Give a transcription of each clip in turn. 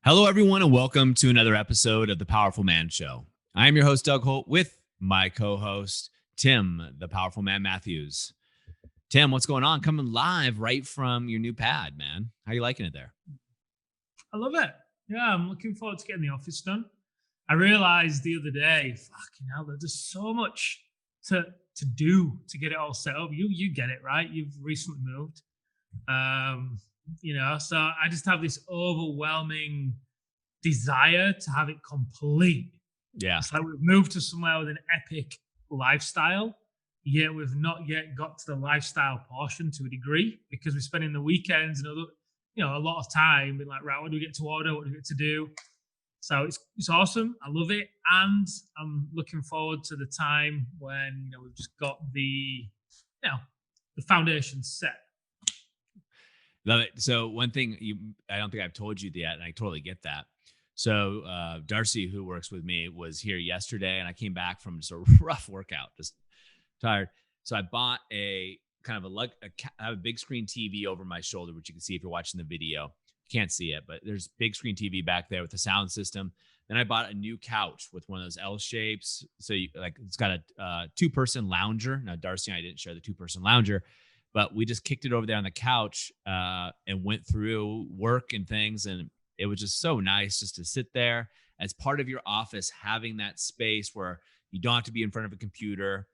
Hello, everyone, and welcome to another episode of The Powerful Man Show. I am your host, Doug Holt, with my co-host, Tim, the Powerful Man Matthews. Tim, what's going on? Coming live right from your new pad, man. How you liking it there? I love it. Yeah, I'm looking forward to getting the office done. I realized the other day, fucking hell, there's so much to do to get it all set up. You get it, right? You've recently moved. So I just have this overwhelming desire to have it complete. Yeah. It's like we've moved to somewhere with an epic lifestyle, yet we've not yet got to the lifestyle portion to a degree because we're spending the weekends and a lot of time being like, right, what do we get to order? What do we get to do? So it's awesome. I love it. And I'm looking forward to the time when, we've just got the foundation set. Love it. So one thing I don't think I've told you yet, and I totally get that. So Darcy, who works with me, was here yesterday, and I came back from just a rough workout, just tired. So I bought I have a big screen TV over my shoulder, which you can see if you're watching the video. You can't see it, but there's big screen TV back there with a sound system. Then I bought a new couch with one of those L shapes. So it's got a two-person lounger. Now Darcy and I didn't share the two-person lounger, but we just kicked it over there on the couch and went through work and things. And it was just so nice just to sit there as part of your office, having that space where you don't have to be in front of a computer.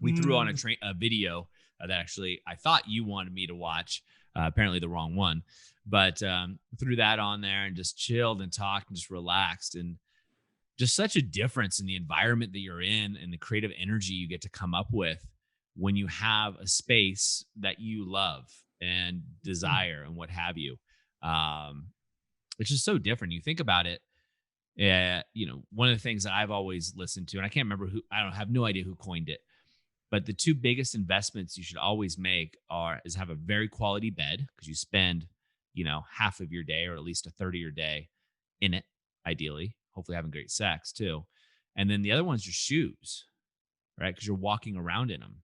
We threw on a video that actually I thought you wanted me to watch, apparently the wrong one, but threw that on there and just chilled and talked and just relaxed. And just such a difference in the environment that you're in and the creative energy you get to come up with when you have a space that you love and desire and what have you. It's just so different. You think about it. One of the things that I've always listened to, and I can't remember I have no idea who coined it, but the two biggest investments you should always make is have a very quality bed, because you spend, half of your day or at least a third of your day in it, ideally, hopefully having great sex too. And then the other one's your shoes, right? Because you're walking around in them.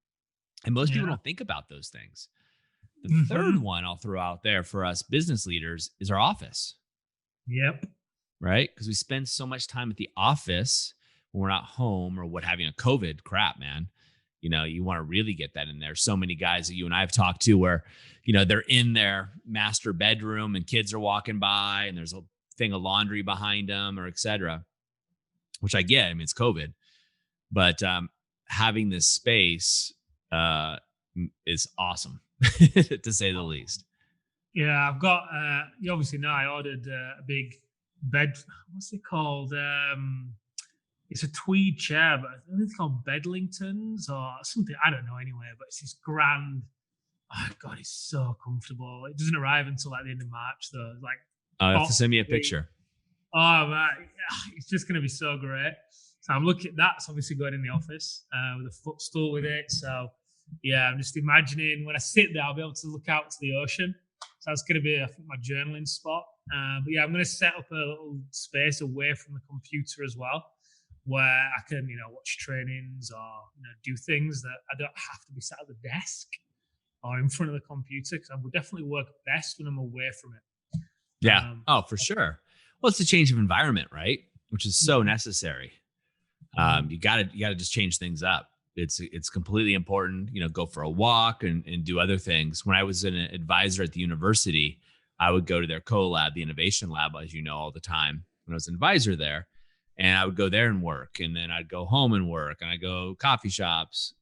And most people don't think about those things. The third one I'll throw out there for us business leaders is our office. Yep. Right? Because we spend so much time at the office when we're not home or what have you. COVID crap, man. You want to really get that in there. So many guys that you and I have talked to where, they're in their master bedroom and kids are walking by and there's a thing of laundry behind them or et cetera, which I get. I mean, it's COVID, but having this space is awesome to say the least. Yeah, I've got, you obviously know I ordered a big bed. What's it called? It's a tweed chair, but I think it's called Bedlingtons or something. I don't know anyway, but it's this grand. Oh, God, it's so comfortable. It doesn't arrive until like the end of March, though. It's like, you have to send me a picture. Oh, man, it's just going to be so great. So I'm looking at that's obviously going in the office with a footstool with it. So, yeah, I'm just imagining when I sit there, I'll be able to look out to the ocean. So that's going to be, I think, my journaling spot. But yeah, I'm going to set up a little space away from the computer as well, where I can, watch trainings or, do things that I don't have to be sat at the desk or in front of the computer, because I would definitely work best when I'm away from it. Yeah. For sure. Well, it's a change of environment, right? Which is so necessary. You gotta just change things up. It's completely important, go for a walk and do other things. When I was an advisor at the university, I would go to their co-lab, the innovation lab, as all the time when I was an advisor there. And I would go there and work. And then I'd go home and work. And I go coffee shops.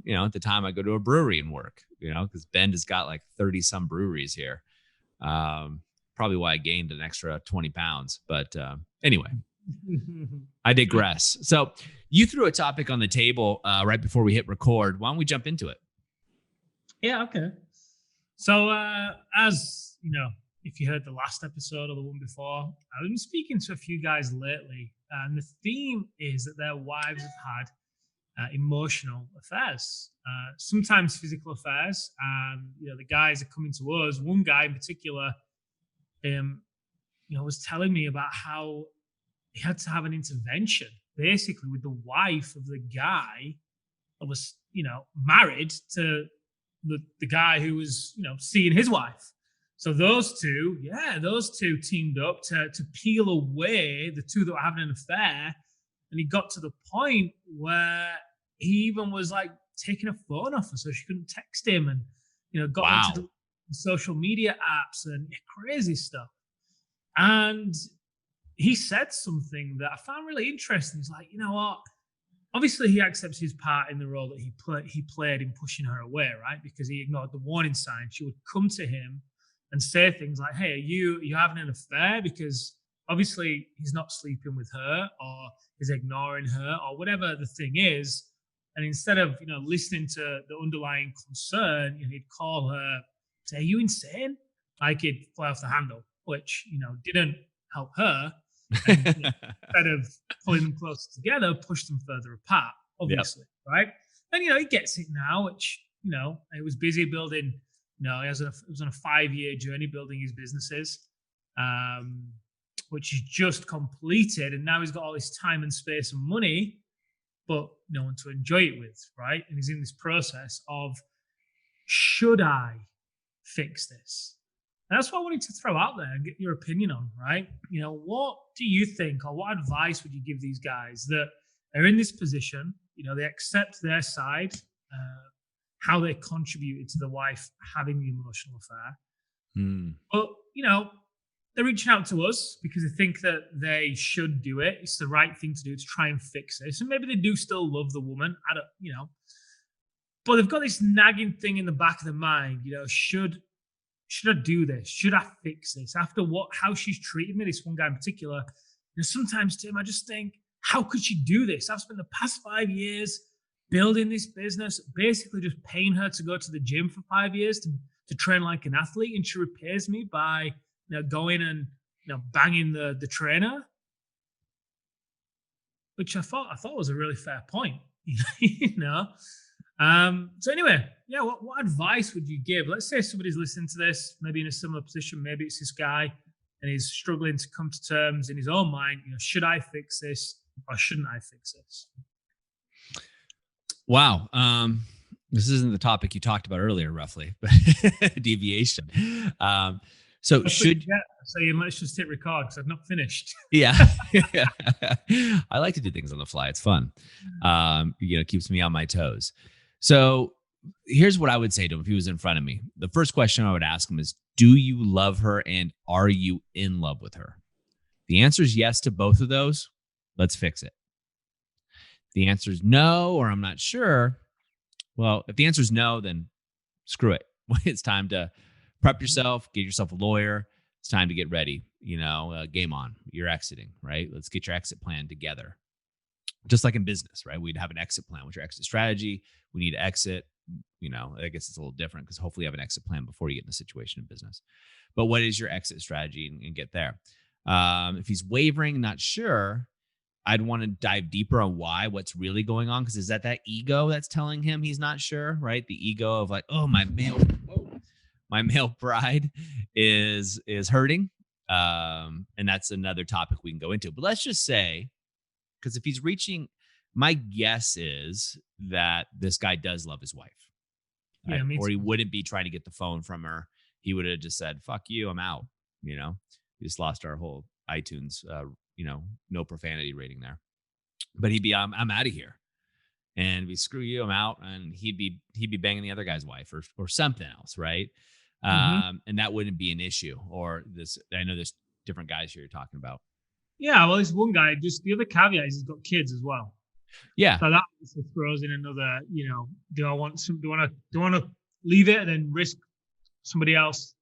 At the time I go to a brewery and work, because Bend has got like 30 some breweries here. Probably why I gained an extra 20 pounds. But anyway, I digress. So you threw a topic on the table right before we hit record. Why don't we jump into it? Yeah, okay. So as if you heard the last episode or the one before, I've been speaking to a few guys lately, and the theme is that their wives have had emotional affairs, sometimes physical affairs. And the guys are coming to us. One guy in particular, was telling me about how he had to have an intervention, basically, with the wife of the guy that was, married to the guy who was, seeing his wife. So those two teamed up to peel away the two that were having an affair. And he got to the point where he even was like taking a phone off her so she couldn't text him, and got her to Wow. the social media apps and crazy stuff. And he said something that I found really interesting. He's like, you know what? Obviously, he accepts his part in the role that he played in pushing her away, right? Because he ignored the warning signs. She would come to him and say things like, "Hey, are you having an affair?" Because obviously he's not sleeping with her, or is ignoring her, or whatever the thing is. And instead of listening to the underlying concern, he'd call her, say, "Are you insane?" Like he'd fly off the handle, which didn't help her. And instead of pulling them closer together, push them further apart, Yep. obviously, right? And he gets it now, which he was busy building. He was on a 5-year journey building his businesses, um, which he's just completed, and now he's got all this time and space and money, but no one to enjoy it with, right? And he's in this process of, should I fix this? And that's what I wanted to throw out there and get your opinion on, right? What do you think, or what advice would you give these guys that are in this position? They accept their side, how they contributed to the wife having the emotional affair. Hmm. But, they're reaching out to us because they think that they should do it. It's the right thing to do to try and fix this. And maybe they do still love the woman. I don't. But they've got this nagging thing in the back of their mind, should I do this? Should I fix this? After how she's treated me, this one guy in particular, sometimes, Tim, I just think, how could she do this? I've spent the past 5 years building this business, basically just paying her to go to the gym for 5 years to train like an athlete, and she repays me by going and banging the trainer, which I thought was a really fair point. you know. So anyway, yeah, what advice would you give? Let's say somebody's listening to this, maybe in a similar position, maybe it's this guy and he's struggling to come to terms in his own mind, should I fix this or shouldn't I fix this? Wow. This isn't the topic you talked about earlier, roughly, but deviation. So That's what you should get. So let's just hit record because I've not finished. Yeah. I like to do things on the fly. It's fun. Keeps me on my toes. So here's what I would say to him if he was in front of me. The first question I would ask him is, do you love her and are you in love with her? The answer is yes to both of those. Let's fix it. The answer is no, or I'm not sure. Well, if the answer is no, then screw it. It's time to prep yourself, get yourself a lawyer. It's time to get ready. Game on. You're exiting, right? Let's get your exit plan together. Just like in business, right? We'd have an exit plan. What's your exit strategy? We need to exit. I guess it's a little different because hopefully you have an exit plan before you get in a situation in business. But what is your exit strategy and get there? If he's wavering, not sure, I'd want to dive deeper on what's really going on. Because is that ego that's telling him he's not sure, right? The ego of like, oh, my male pride is hurting. And that's another topic we can go into. But let's just say, because if he's reaching, my guess is that this guy does love his wife. Yeah, me Or he too. wouldn't be trying to get the phone from her. He would have just said, fuck you, I'm out. We just lost our whole iTunes, no profanity rating there. But he'd be, I'm out of here. And we screw you, I'm out. And he'd be banging the other guy's wife or something else, right? Mm-hmm. And that wouldn't be an issue. Or this, I know there's different guys here you're talking about. Yeah, well, this one guy, just the other caveat is he's got kids as well. Yeah. So that also throws in another, do I want to leave it and then risk somebody else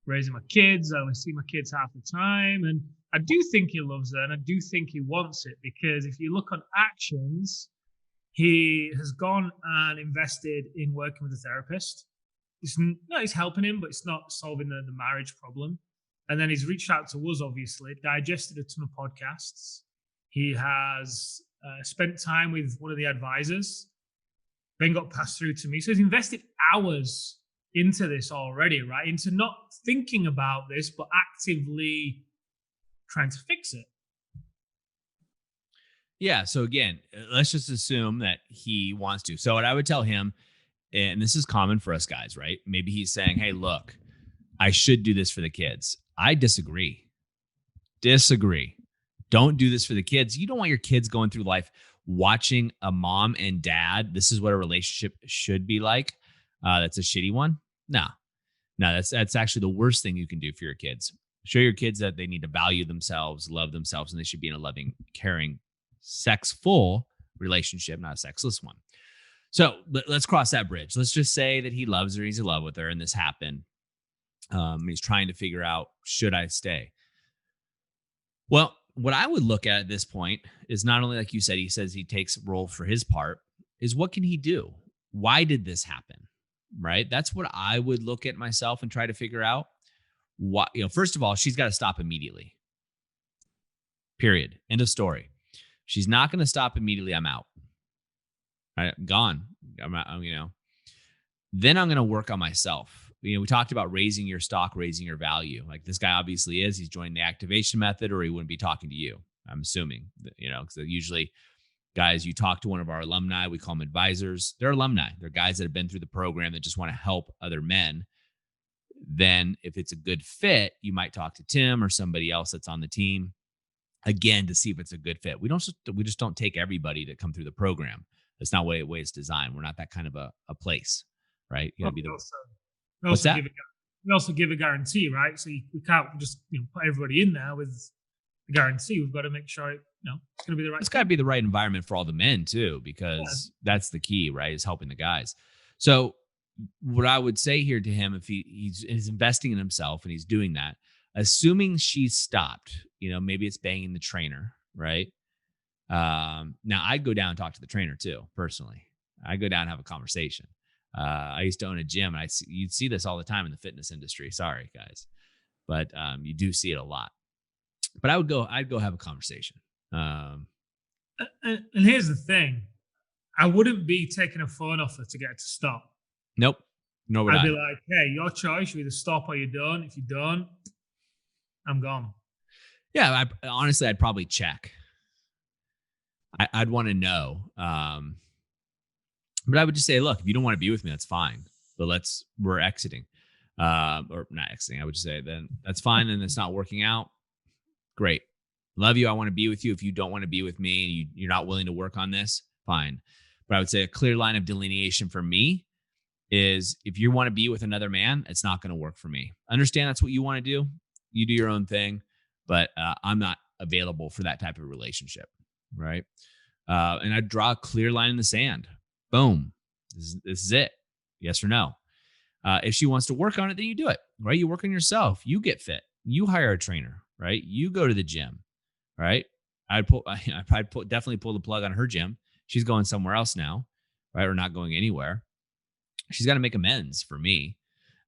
raising my kids? I only see my kids half the time. And I do think he loves her and I do think he wants it, because if you look on actions, he has gone and invested in working with a therapist. He's helping him, but it's not solving the marriage problem. And then he's reached out to us, obviously, digested a ton of podcasts. He has spent time with one of the advisors, then got passed through to me. So he's invested hours into this already, right? Into not thinking about this, but actively trying to fix it. Yeah. So again, let's just assume that he wants to. So what I would tell him, and this is common for us guys, right? Maybe he's saying, hey, look, I should do this for the kids. I disagree. Disagree. Don't do this for the kids. You don't want your kids going through life watching a mom and dad. This is what a relationship should be like. That's a shitty one. No, no, that's actually the worst thing you can do for your kids. Show your kids that they need to value themselves, love themselves, and they should be in a loving, caring, sexful relationship, not a sexless one. So let's cross that bridge. Let's just say that he loves her, he's in love with her, and this happened. He's trying to figure out, should I stay? Well, what I would look at this point is not only, like you said, he says he takes role for his part, is what can he do? Why did this happen? Right? That's what I would look at myself and try to figure out. What, first of all, she's got to stop immediately. Period. End of story. She's not going to stop immediately. I'm out. Right? I'm gone. I'm out, Then I'm going to work on myself. We talked about raising your stock, raising your value. Like this guy obviously is. He's joined the activation method, or he wouldn't be talking to you. I'm assuming, because usually guys, you talk to one of our alumni, we call them advisors. They're alumni. They're guys that have been through the program that just want to help other men. Then if it's a good fit, you might talk to Tim or somebody else that's on the team again to see if it's a good fit. We just don't take everybody to come through the program. That's not the way it's designed. We're not that kind of a place, right? You gotta be the what's that? We also give a guarantee, right? So we can't just put everybody in there with the guarantee. We've got to make sure it's going to be the right. It's got to be the right environment for all the men too, because that's the key, right? Is helping the guys. So what I would say here to him, if he's investing in himself and he's doing that, assuming she's stopped, maybe it's banging the trainer, right? Now I'd go down and talk to the trainer too, personally. I go down and have a conversation. I used to own a gym, and you'd see this all the time in the fitness industry. Sorry, guys, but you do see it a lot. But I'd go have a conversation. And here's the thing: I wouldn't be taking a phone offer to get her to stop. Nope. No, I'd be like, "Hey, your choice. You either stop or you don't. If you don't, I'm gone." Yeah, honestly, I'd probably check. I'd want to know. But I would just say, look, if you don't want to be with me, that's fine. But we're exiting. Or not exiting. I would just say, then that's fine. And it's not working out. Great. Love you. I want to be with you. If you don't want to be with me and you're not willing to work on this, fine. But I would say a clear line of delineation for me is if you want to be with another man, it's not going to work for me. Understand that's what you want to do. You do your own thing, but I'm not available for that type of relationship. Right. And I'd draw a clear line in the sand. Boom. This is it. Yes or no. If she wants to work on it, then you do it, right? You work on yourself. You get fit. You hire a trainer, right? You go to the gym, right? I'd definitely pull the plug on her gym. She's going somewhere else now, right? Or not going anywhere. She's got to make amends for me.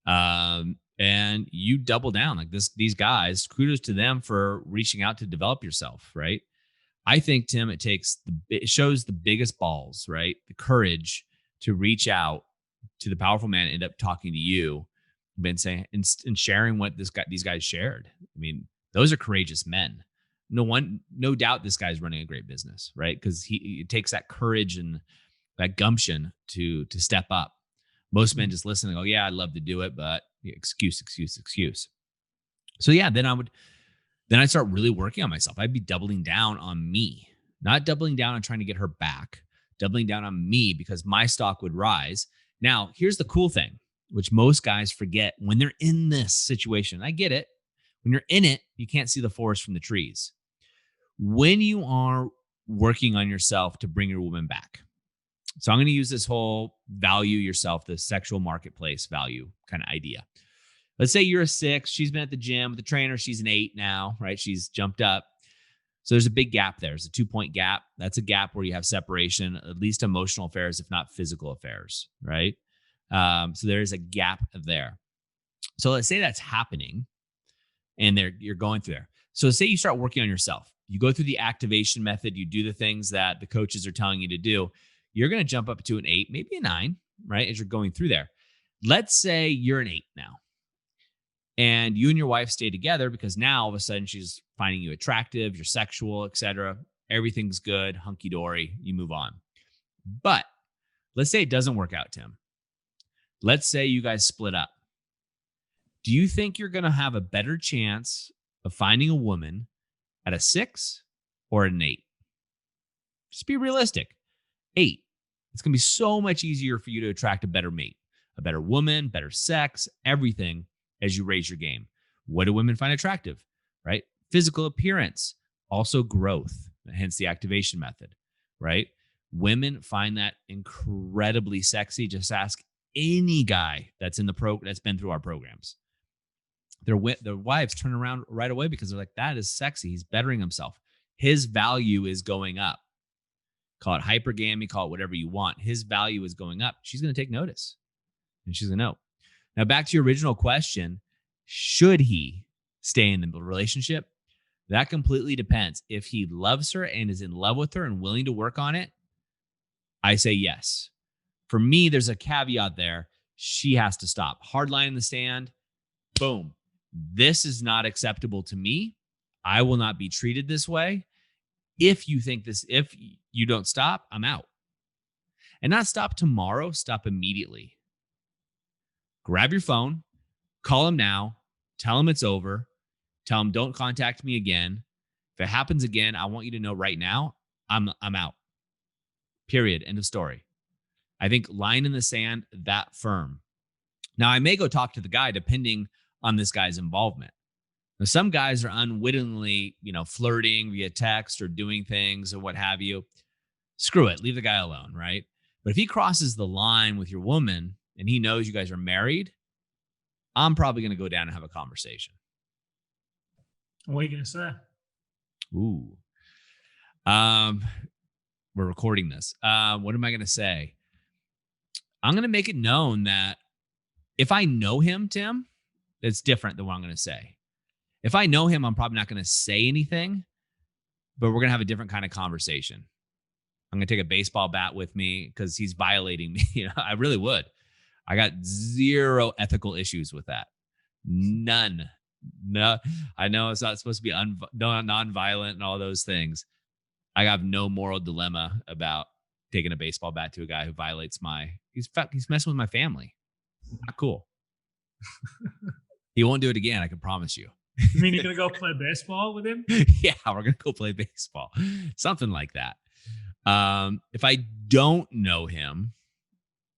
And you double down like these guys, kudos to them for reaching out to develop yourself, right? I think, Tim, it shows the biggest balls, right? The courage to reach out to the powerful man and end up talking to you and saying and sharing what these guys shared. I mean, those are courageous men. No doubt this guy's running a great business, right? Because it takes that courage and that gumption to step up. Most men just listen and go, yeah, I'd love to do it, but excuse. So yeah, then I'd start really working on myself. I'd be doubling down on me, not doubling down on trying to get her back, doubling down on me because my stock would rise. Now, here's the cool thing, which most guys forget when they're in this situation. I get it. When you're in it, you can't see the forest from the trees. When you are working on yourself to bring your woman back. So I'm going to use this whole value yourself, the sexual marketplace value kind of idea. Let's say you're a 6. She's been at the gym with the trainer. She's an 8 now, right? She's jumped up. So there's a big gap there. There's a 2-point gap. That's a gap where you have separation, at least emotional affairs, if not physical affairs, right? So there is a gap there. So let's say that's happening and you're going through there. So say you start working on yourself. You go through the activation method. You do the things that the coaches are telling you to do. You're going to jump up to an 8, maybe a 9, right? As you're going through there. Let's say you're an 8 now. And you and your wife stay together because now all of a sudden she's finding you attractive, you're sexual, etc. Everything's good, hunky dory, you move on. But let's say it doesn't work out, Tim. Let's say you guys split up. Do you think you're going to have a better chance of finding a woman at a 6 or an 8? Just be realistic. 8. It's going to be so much easier for you to attract a better mate, a better woman, better sex, everything as you raise your game. What do women find attractive? Right? Physical appearance, also growth, hence the activation method, right? Women find that incredibly sexy. Just ask any guy that's in the that's been through our programs. Their wives turn around right away because they're like, that is sexy. He's bettering himself. His value is going up. Call it hypergamy, call it whatever you want. His value is going up. She's going to take notice and she's going to know. Now, back to your original question, should he stay in the relationship? That completely depends. If he loves her and is in love with her and willing to work on it, I say yes. For me, there's a caveat there. She has to stop. Hard line in the sand. Boom. This is not acceptable to me. I will not be treated this way. If you think this, if you don't stop, I'm out. And not stop tomorrow, stop immediately. Grab your phone, call him now, tell him it's over, tell him don't contact me again. If it happens again, I want you to know right now, I'm out. Period. End of story. I think line in the sand, that firm. Now, I may go talk to the guy depending on this guy's involvement. Now, some guys are unwittingly, flirting via text or doing things or what have you. Screw it. Leave the guy alone, right? But if he crosses the line with your woman and he knows you guys are married, I'm probably going to go down and have a conversation. What are you going to say? Ooh. We're recording this. What am I going to say? I'm going to make it known that if I know him, Tim, it's different than what I'm going to say. If I know him, I'm probably not going to say anything, but we're going to have a different kind of conversation. I'm going to take a baseball bat with me because he's violating me. I really would. I got zero ethical issues with that. None. No, I know it's not supposed to be non-violent and all those things. I have no moral dilemma about taking a baseball bat to a guy who violates he's messing with my family. Not cool. He won't do it again. I can promise you. You mean you're going to go play baseball with him? Yeah, we're going to go play baseball. Something like that. If I don't know him,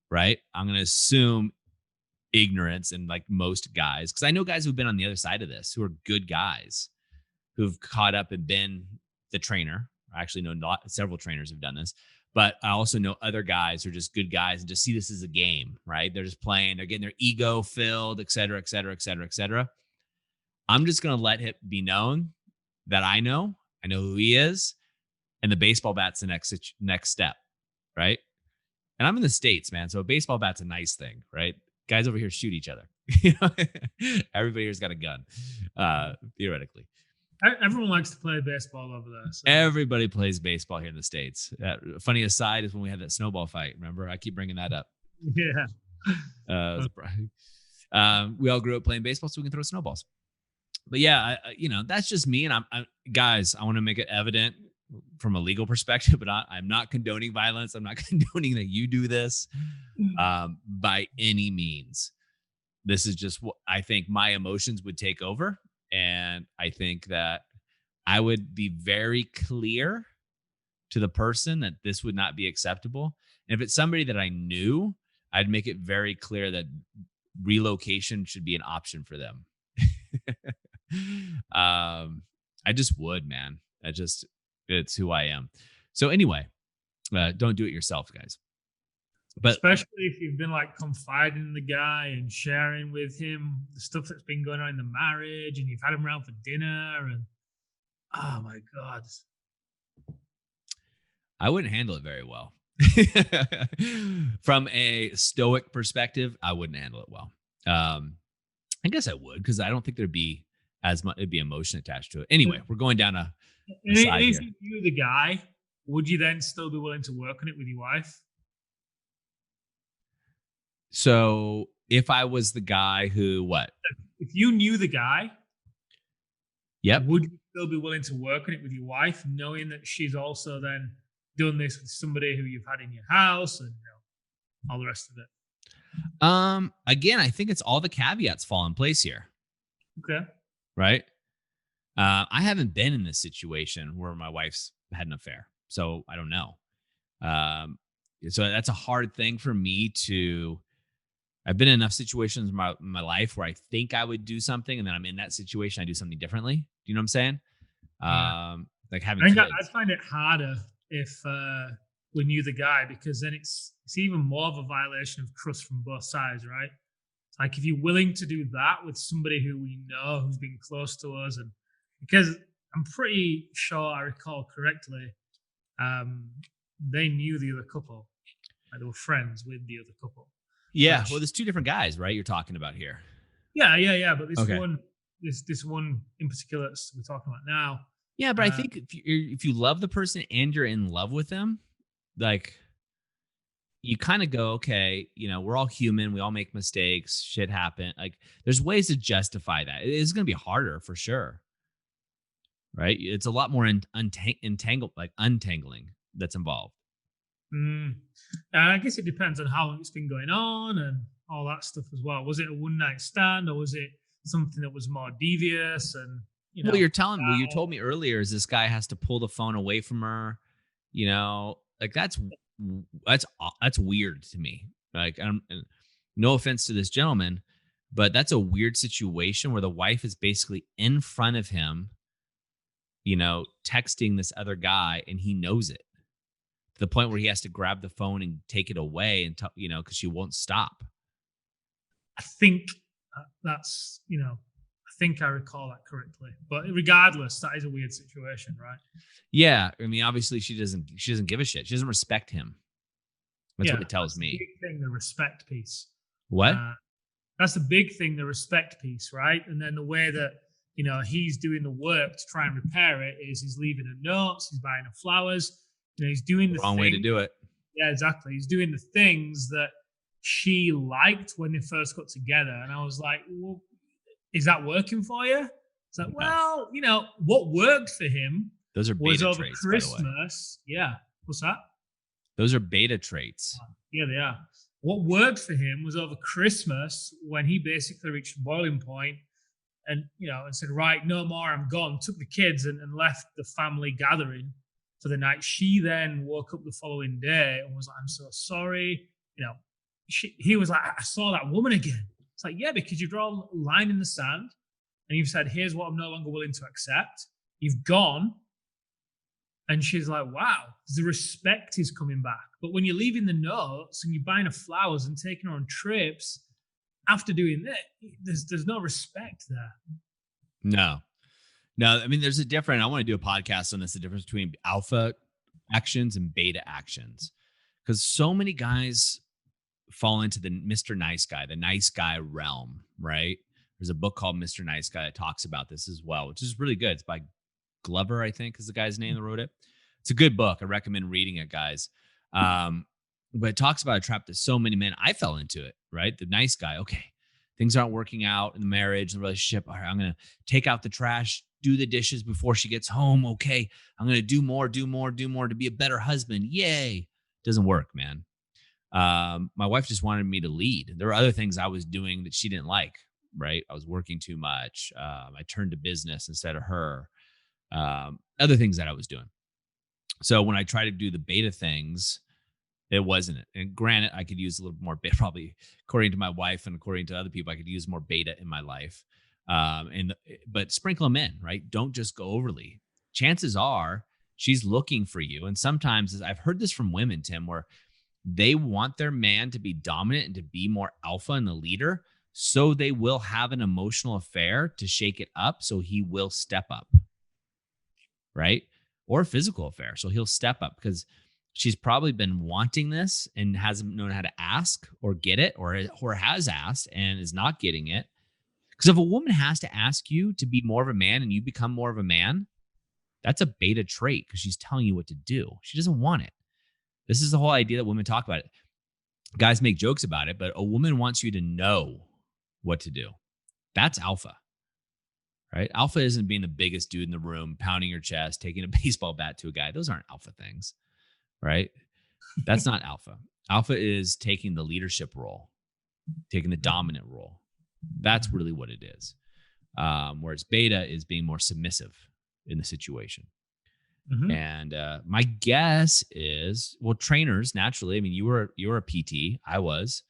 right, I'm going to assume ignorance and like most guys, because I know guys who've been on the other side of this who are good guys who've caught up and been the trainer. I actually know several trainers have done this, but I also know other guys who are just good guys and just see this as a game, right? They're just playing, they're getting their ego filled, et cetera, et cetera, et cetera, et cetera. I'm just going to let it be known that I know who he is, and the baseball bat's the next step, right? And I'm in the States, man. So a baseball bat's a nice thing, right? Guys over here shoot each other. Everybody here's got a gun, theoretically. Everyone likes to play baseball over there. So. Everybody plays baseball here in the States. Funny aside is when we had that snowball fight. Remember, I keep bringing that up. Yeah. We all grew up playing baseball, so we can throw snowballs. But yeah, that's just me. And guys, I want to make it evident from a legal perspective, but I'm not condoning violence. I'm not condoning that you do this by any means. This is just what I think my emotions would take over. And I think that I would be very clear to the person that this would not be acceptable. And if it's somebody that I knew, I'd make it very clear that relocation should be an option for them. I just would, man. It's who I am. So anyway, don't do it yourself, guys. But especially if you've been like confiding in the guy and sharing with him the stuff that's been going on in the marriage, and you've had him around for dinner, and oh my God, I wouldn't handle it very well. From a stoic perspective, I wouldn't handle it well. I guess I would, because I don't think there'd be as much, it'd be emotion attached to it. Anyway, we're going down a side here. If you knew the guy, would you then still be willing to work on it with your wife? So if I was the guy who, what? If you knew the guy, yep, would you still be willing to work on it with your wife, knowing that she's also then done this with somebody who you've had in your house and all the rest of it? Again, I think it's all the caveats fall in place here, Okay. right? I haven't been in this situation where my wife's had an affair, so I don't know. Um, so that's a hard thing for me to. I've been in enough situations in my life where I think I would do something, and then I'm in that situation, I do something differently. Do you know what I'm saying? Yeah. Like having I think I'd kids. find it harder if we knew the guy, because then it's even more of a violation of trust from both sides, right? It's like if you're willing to do that with somebody who we know who's been close to us, and because I'm pretty sure I recall correctly, um, they knew the other couple, like they were friends with the other couple, Yeah. Well, which there's two different guys, right? You're talking about here. yeah. But this Okay. one, this one in particular that we're talking about now, Yeah, but I uh, think if you love the person and you're in love with them, like you kind of go, okay, we're all human, we all make mistakes, shit happen. Like there's ways to justify that. It is going to be harder for sure, right? It's a lot more untangling that's involved. mm, I guess it depends on how long it's been going on and all that stuff as well. Was it a one night stand, or was it something that was more devious and you Well, know? you told me earlier is this guy has to pull the phone away from her, like that's weird to me. Like, and no offense to this gentleman, but that's a weird situation where the wife is basically in front of him, texting this other guy, and he knows it to the point where he has to grab the phone and take it away and, because she won't stop. I think that's I think I recall that correctly. But regardless, that is a weird situation, right? Yeah. I mean, obviously she doesn't give a shit. She doesn't respect him. That's what Yeah, it tells that's the me. big thing, the respect piece. What? Uh, that's the big thing, the respect piece, right? And then the way that he's doing the work to try and repair it is he's leaving her notes, he's buying her flowers, he's doing The the wrong way to thing. do it. Yeah, exactly. He's doing the things that she liked when they first got together, and I was like, well, is that working for you? It's like, No. well, what worked for him Those are was beta over traits, by the way. Christmas. Yeah, what's that? Those are beta traits. Yeah, they are. What worked for him was over Christmas when he basically reached boiling point and and said, right, no more, I'm gone. Took the kids and left the family gathering for the night. She then woke up the following day and was like, I'm so sorry. He was like, I saw that woman again. It's like, yeah, because you draw a line in the sand and you've said, here's what I'm no longer willing to accept. You've gone. And she's like, wow, the respect is coming back. But when you're leaving the notes and you're buying her flowers and taking her on trips after doing that, there's no respect there. No. No, I mean, there's a different I wanna do a podcast on this, the difference between alpha actions and beta actions, because so many guys fall into the Mr. Nice Guy, the nice guy realm, right? There's a book called Mr. Nice Guy that talks about this as well, which is really good. It's by Glover, I think, is the guy's name that wrote it. It's a good book. I recommend reading it, guys. Um, but it talks about a trap that so many men, I fell into it, right? The nice guy. Okay, things aren't working out in the marriage, the relationship. All right, I'm gonna take out the trash, do the dishes before she gets home. Okay, I'm gonna do more, do more, do more to be a better husband. Yay! Doesn't work, man. My wife just wanted me to lead. There were other things I was doing that she didn't like, right? I was working too much. I turned to business instead of her. Other things that I was doing. So when I try to do the beta things, it wasn't it. And granted, I could use a little more beta, probably according to my wife and according to other people, I could use more beta in my life. But sprinkle them in, right? Don't just go overly. Chances are she's looking for you. And sometimes I've heard this from women, Tim, where they want their man to be dominant and to be more alpha and the leader. So they will have an emotional affair to shake it up. So he will step up, right? Or a physical affair. So he'll step up because she's probably been wanting this and hasn't known how to ask or get it, or has asked and is not getting it. Because if a woman has to ask you to be more of a man and you become more of a man, that's a beta trait because she's telling you what to do. She doesn't want it. This is the whole idea that women talk about it. Guys make jokes about it, but a woman wants you to know what to do. That's alpha, right? Alpha isn't being the biggest dude in the room, pounding your chest, taking a baseball bat to a guy. Those aren't alpha things, right? That's not alpha. Alpha is taking the leadership role. taking the dominant role. That's really what it is. Whereas beta is being more submissive in the situation. Mhm. And my guess is, well, trainers naturally. I mean, you were a PT. I was.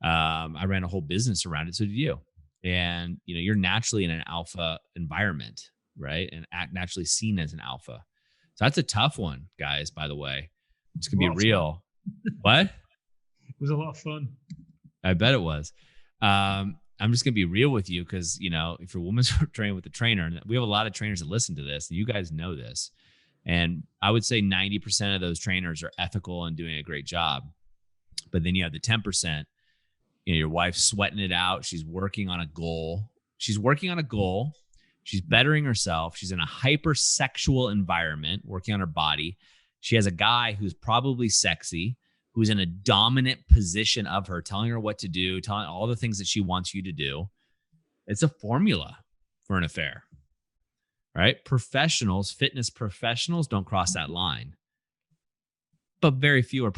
I ran a whole business around it. So did you. And you're naturally in an alpha environment, right? And act naturally seen as an alpha. So that's a tough one, guys. By the way, it's gonna A be lot of fun. real. What? It was a lot of fun. I bet it was. I'm just gonna be real with you because if your woman's trained with a trainer, and we have a lot of trainers that listen to this, and you guys know this. And I would say 90% of those trainers are ethical and doing a great job. But then you have the 10%, your wife's sweating it out. She's working on a goal. She's working on a goal. She's bettering herself. She's in a hypersexual environment, working on her body. She has a guy who's probably sexy, who's in a dominant position of her, telling her what to do, telling all the things that she wants you to do. It's a formula for an affair, right? Professionals, fitness professionals don't cross that line. But very few are,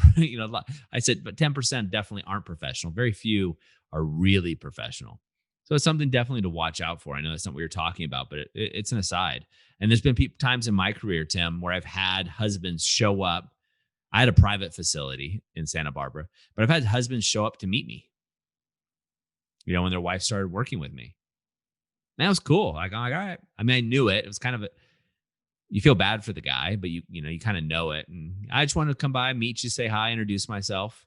I said, but 10% definitely aren't professional. Very few are really professional. So it's something definitely to watch out for. I know that's not what you're talking about, but it's an aside. And there's been times in my career, Tim, where I've had husbands show up. I had a private facility in Santa Barbara, but I've had husbands show up to meet me, when their wife started working with me. And that was cool. Like, I'm like, all right. I mean, I knew it. It was kind of you feel bad for the guy, but you kind of know it. And I just wanted to come by, meet you, say hi, introduce myself.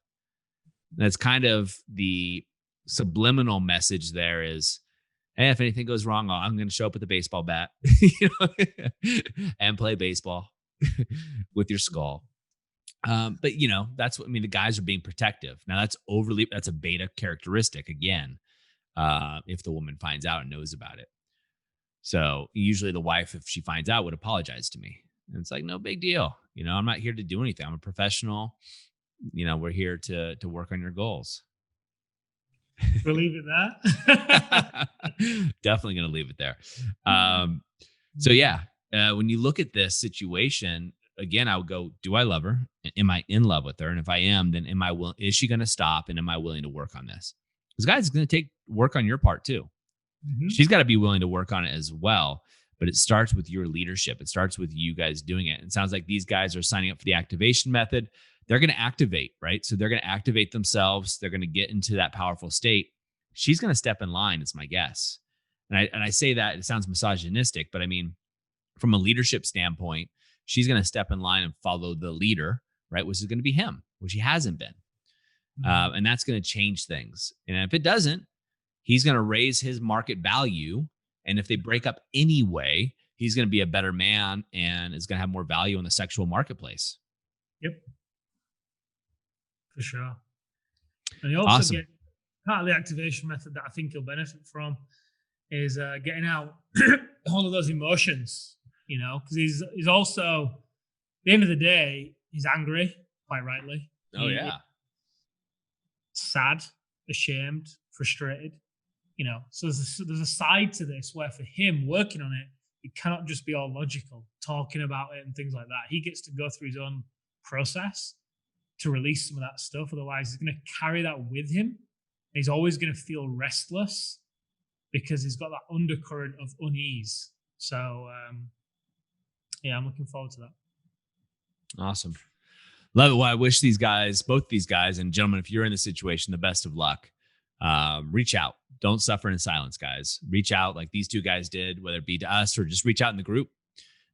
And that's kind of the subliminal message there is, hey, if anything goes wrong, I'm going to show up with a baseball bat and play baseball with your skull. But that's what I mean. The guys are being protective. Now that's a beta characteristic again. If the woman finds out and knows about it. So usually the wife, if she finds out, would apologize to me. And it's like, no big deal. I'm not here to do anything. I'm a professional. We're here to work on your goals. We'll leave it there. Definitely going to leave it there. So yeah, when you look at this situation, again, I would go, do I love her? Am I in love with her? And if I am, then is she going to stop? And am I willing to work on this? Because guys, it's going to take work on your part too. Mhm. She's got to be willing to work on it as well. But it starts with your leadership. It starts with you guys doing it. It sounds like these guys are signing up for the activation method. They're going to activate, right? So they're going to activate themselves. They're going to get into that powerful state. She's going to step in line, is my guess. And I say that it sounds misogynistic, but I mean, from a leadership standpoint, she's going to step in line and follow the leader, right? Which is going to be him, which he hasn't been. And that's going to change things. And if it doesn't, he's going to raise his market value. And if they break up anyway, he's going to be a better man and is going to have more value in the sexual marketplace. Yep. For sure. And you also Awesome. get part of the activation method that I think you'll benefit from is getting out all of those emotions, because he's also, at the end of the day, he's angry, quite rightly. Oh, yeah. Sad, ashamed, frustrated. So there's a side to this where for him working on it, it cannot just be all logical, talking about it and things like that. He gets to go through his own process to release some of that stuff. Otherwise, he's going to carry that with him. He's always going to feel restless because he's got that undercurrent of unease. So, yeah, I'm looking forward to that. Awesome. Love it. Well, I wish both these guys, and gentlemen, if you're in the situation, the best of luck. Reach out. Don't suffer in silence, guys. Reach out like these two guys did, whether it be to us or just reach out in the group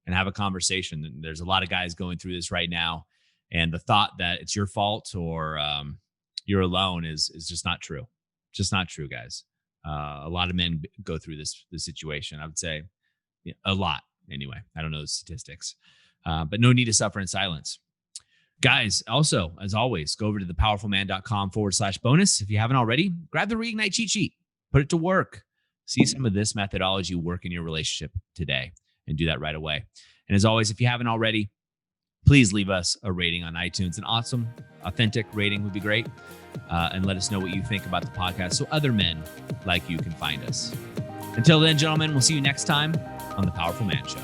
and have a conversation. And there's a lot of guys going through this right now. And the thought that it's your fault or you're alone is just not true. Just not true, guys. A lot of men go through this situation. I would say a lot anyway. I don't know the statistics, but no need to suffer in silence. Guys, also, as always, go over to thepowerfulman.com/bonus. If you haven't already, grab the Reignite cheat sheet, put it to work. See some of this methodology work in your relationship today and do that right away. And as always, if you haven't already, please leave us a rating on iTunes. An awesome, authentic rating would be great. And let us know what you think about the podcast so other men like you can find us. Until then, gentlemen, we'll see you next time on The Powerful Man Show.